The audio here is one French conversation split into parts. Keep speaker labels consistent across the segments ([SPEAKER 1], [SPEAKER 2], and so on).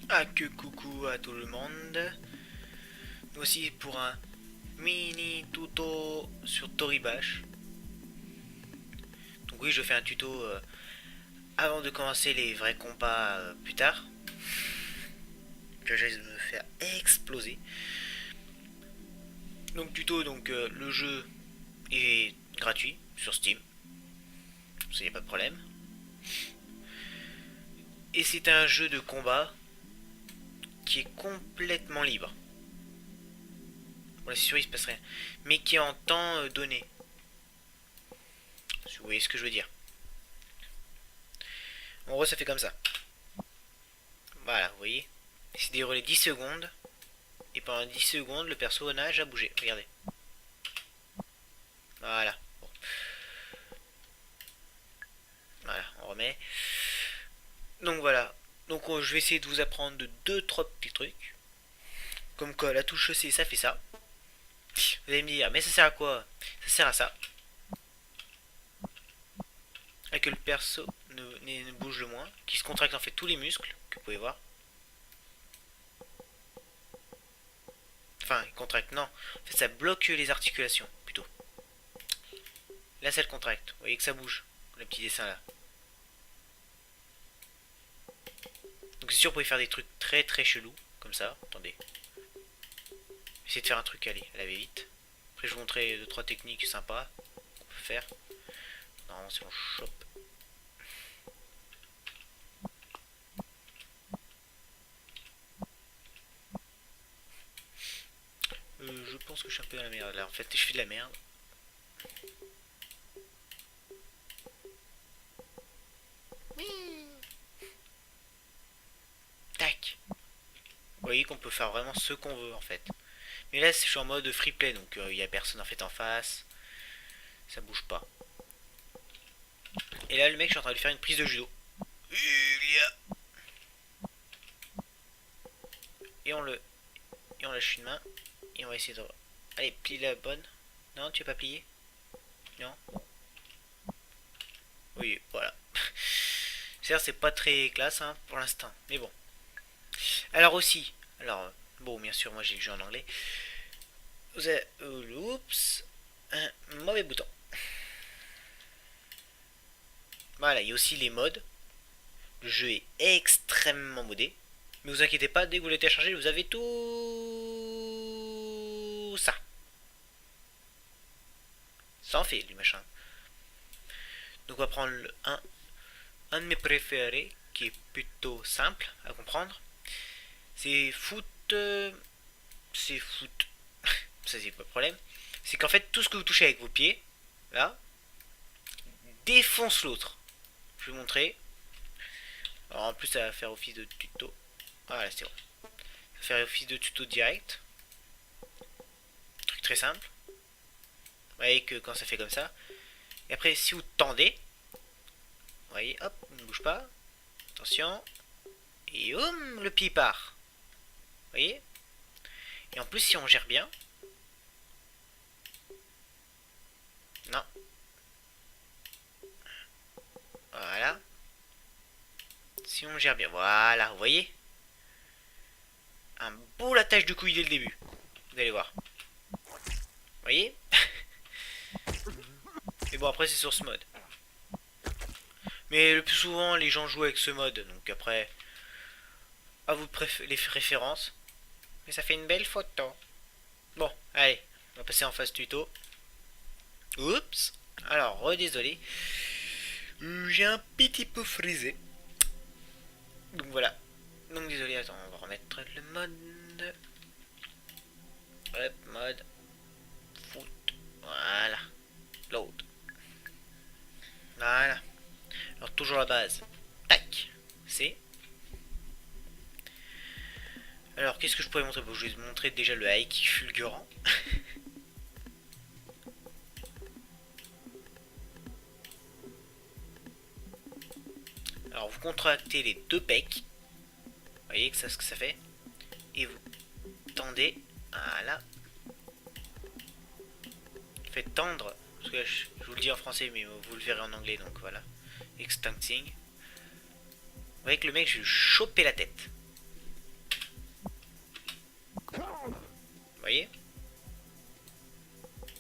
[SPEAKER 1] Ah que coucou à tout le monde. Nous aussi pour un mini tuto sur Toribash. Donc oui, je fais un tuto avant de commencer les vrais combats plus tard. Que j'ai de me faire exploser. Donc tuto, le jeu est gratuit sur Steam. Ça y a pas de problème. Et c'est un jeu de combat qui est complètement libre. Bon là c'est sûr il se passe rien. Mais qui est en temps donné. Si vous voyez ce que je veux dire. En gros ça fait comme ça. Voilà, vous voyez. C'est déroulé 10 secondes. Et pendant 10 secondes, le personnage a bougé. Regardez. Voilà. Bon. Voilà, on remet. Donc voilà. Donc je vais essayer de vous apprendre de 2-3 petits trucs. Comme quoi la touche C, ça fait ça. Vous allez me dire, mais ça sert à quoi? Ça sert à ça. À que le perso ne bouge le moins. Qui se contracte en fait tous les muscles, que vous pouvez voir. Enfin, il contracte, non. En fait, ça bloque les articulations, plutôt. Là, ça le contracte. Vous voyez que ça bouge. Le petit dessin là. Donc c'est sûr, vous pouvez faire des trucs très très chelous. Comme ça. Attendez. Essayez de faire un truc, allez, à la vite. Après, je vous montrerai 2-3 techniques sympas qu'on peut faire. Non, c'est mon shop. Je pense que je suis un peu dans la merde là. En fait, je fais de la merde. Tac. Vous voyez qu'on peut faire vraiment ce qu'on veut en fait. Mais là, je suis en mode free play, donc il n'y a personne en fait en face. Ça bouge pas. Et là, le mec, je suis en train de lui faire une prise de judo. Et on le. Et on lâche une main. Et on va essayer de. Allez, plie la bonne. Non, tu veux pas plier? Non. Oui, voilà. C'est pas très classe hein, pour l'instant. Mais bon. Alors aussi. Alors, bon, bien sûr, moi j'ai le jeu en anglais. Vous avez. Oups. Un mauvais bouton. Voilà, il y a aussi les modes. Le jeu est extrêmement modé. Mais vous inquiétez pas, dès que vous le téléchargez, vous avez tout ça. Ça en fait du machin. Donc on va prendre un de mes préférés, qui est plutôt simple à comprendre. C'est foot. C'est foot. Ça c'est pas de problème. C'est qu'en fait tout ce que vous touchez avec vos pieds, là, défonce l'autre. Je vais vous montrer. Alors en plus ça va faire office de tuto. Voilà, c'est bon. Ça va faire office de tuto direct. Truc très simple. Vous voyez que quand ça fait comme ça. Et après si vous tendez, vous voyez, hop, ne bouge pas. Attention. Et le pied part. Vous voyez. Et en plus si on gère bien. Non. Voilà. Si on gère bien. Voilà, vous voyez. Un beau latage de couilles dès le début. Vous allez voir. Vous voyez. Et bon après c'est sur ce mode. Mais le plus souvent les gens jouent avec ce mode. Donc après, à vous les références. Mais ça fait une belle photo. Bon, allez, on va passer en phase tuto. Oups. Alors, redésolé. J'ai un petit peu frisé. Donc voilà. Donc désolé, attends, on va remettre le mode. Hop, mode. Foot. Voilà. Load. Voilà. Alors toujours la base. Tac. C'est. Alors qu'est-ce que je pourrais montrer? Bon, je vais vous montrer déjà le high kick fulgurant. Alors vous contractez les deux pecs. Vous voyez que ça, ce que ça fait. Et vous tendez. Voilà. Faites tendre. Parce que là, je vous le dis en français, mais vous le verrez en anglais, donc voilà. Extincting. Vous voyez que le mec, je vais lui choper la tête. voyez?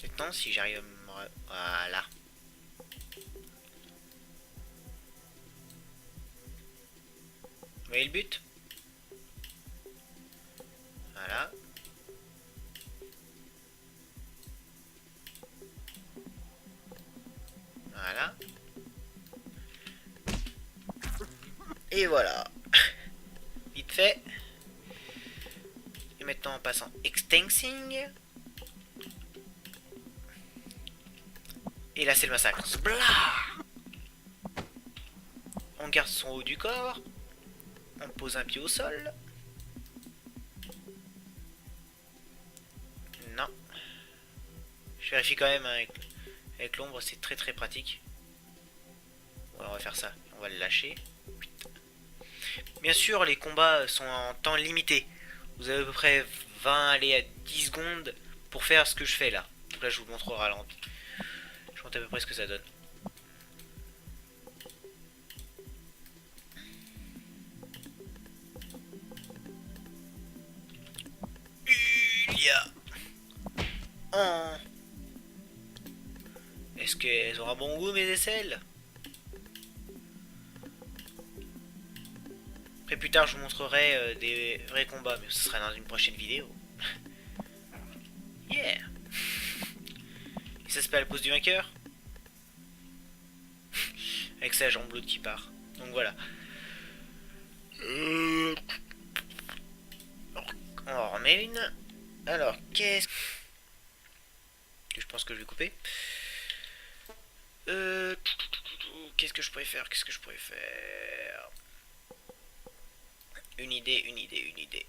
[SPEAKER 1] Maintenant, si j'arrive à me... Voilà. Vous voyez le but? Voilà. Voilà. Et voilà. Vite fait. Et maintenant, on passe en extensing. Et là, c'est le massacre. Blah. On garde son haut du corps. On pose un pied au sol. Non. Je vérifie quand même avec l'ombre, c'est très très pratique. Ouais, on va faire ça. On va le lâcher. Bien sûr, les combats sont en temps limité. Vous avez à peu près 20, allez, à 10 secondes pour faire ce que je fais là. Donc là, je vous le montre au ralenti. Je montre à peu près ce que ça donne. Ulia. Oh. Est-ce qu'elles ont un bon goût, mes aisselles? Après, plus tard, je vous montrerai des vrais combats, mais ce sera dans une prochaine vidéo. Yeah. Et ça s'appelle la pose du vainqueur. Avec sa jambe l'autre qui part. Donc voilà. On en remet une. Alors, qu'est-ce que je pense que je vais couper? Qu'est-ce que je pourrais faire? Qu'est-ce que je pourrais faire? Une idée, une idée, une idée.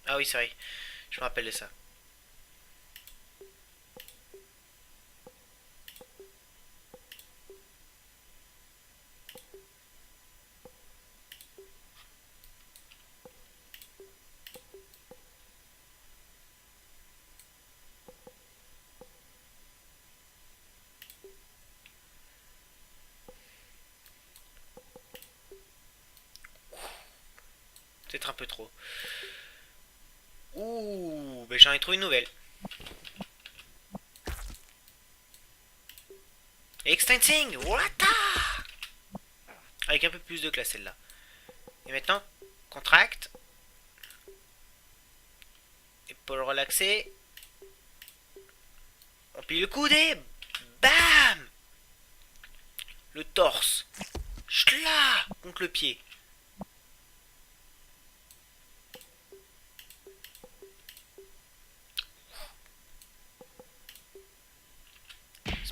[SPEAKER 1] Ah oui, c'est vrai. Je me rappelle de ça. Peut-être un peu trop. Ouh, ben j'en ai trouvé une nouvelle. Extensing, what? Avec un peu plus de classe celle-là. Et maintenant, contracte. Épaule relaxée. On plie le coude et bam! Le torse. Ch'tla! Contre le pied.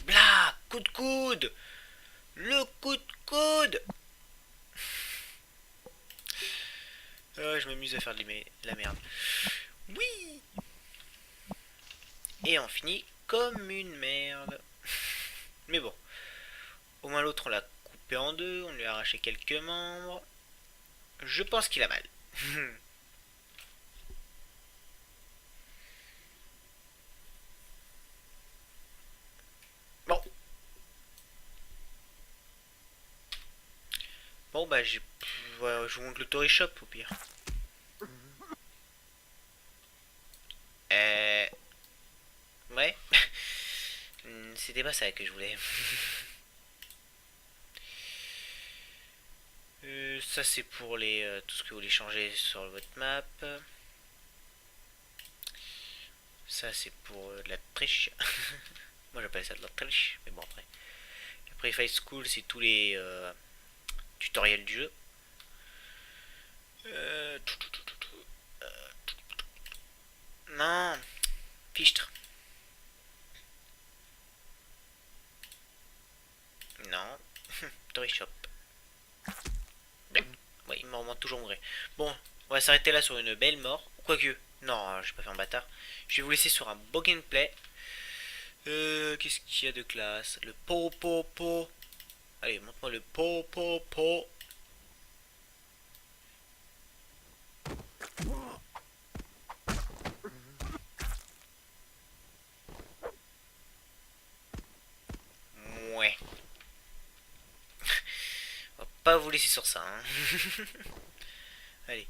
[SPEAKER 1] Blah! Coup de coude! Le coup de coude! Je m'amuse à faire de la merde. Oui! Et on finit comme une merde. Mais bon. Au moins l'autre on l'a coupé en deux, on lui a arraché quelques membres. Je pense qu'il a mal. Bon. Bon bah je vous montre le Tory Shop au pire. Ouais. C'était pas ça que je voulais. Ça c'est pour tout ce que vous voulez changer sur votre map. Ça c'est pour de la triche. Moi j'appelle ça de la triche, mais bon après. Après Fight School c'est tous les tutoriels du jeu. Non, fichtre. Non, Toy Shop. Ouais, il m'en remonte toujours mourir. Bon, on va s'arrêter là sur une belle mort. Quoique, non, j'ai pas fait un bâtard. Je vais vous laisser sur un beau gameplay. Qu'est-ce qu'il y a de classe? Le po po po. Allez, montre-moi le po po po. Ouais. vous laisser sur ça. Hein. Allez.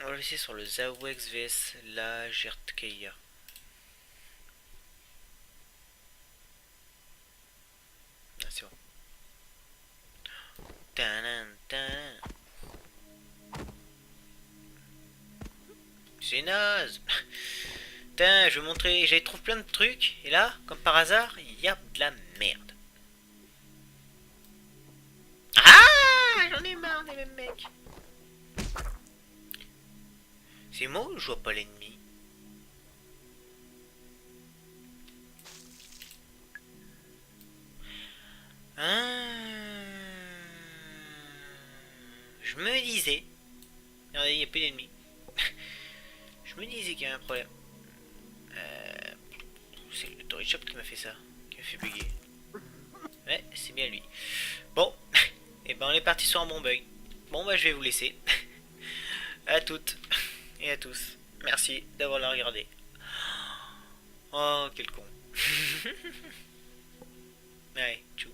[SPEAKER 1] On va laisser sur le Zawex vs la Gertkeia. Ah, c'est bon. C'est naze. Putain, je vais montrer. J'avais trouvé plein de trucs. Et là, comme par hasard, il y a de la merde. Ah, j'en ai marre des mêmes mecs. C'est moi ou je vois pas l'ennemi? Je me disais. Regardez, il n'y a plus d'ennemis. Je me disais qu'il y avait un problème. C'est le Tory Shop qui m'a fait ça. Qui m'a fait bugger. Ouais, c'est bien lui. Bon. Et ben on est parti sur un bon bug. Bon bah je vais vous laisser. À toutes et à tous. Merci d'avoir la regardé. Oh quel con. Allez, tchou.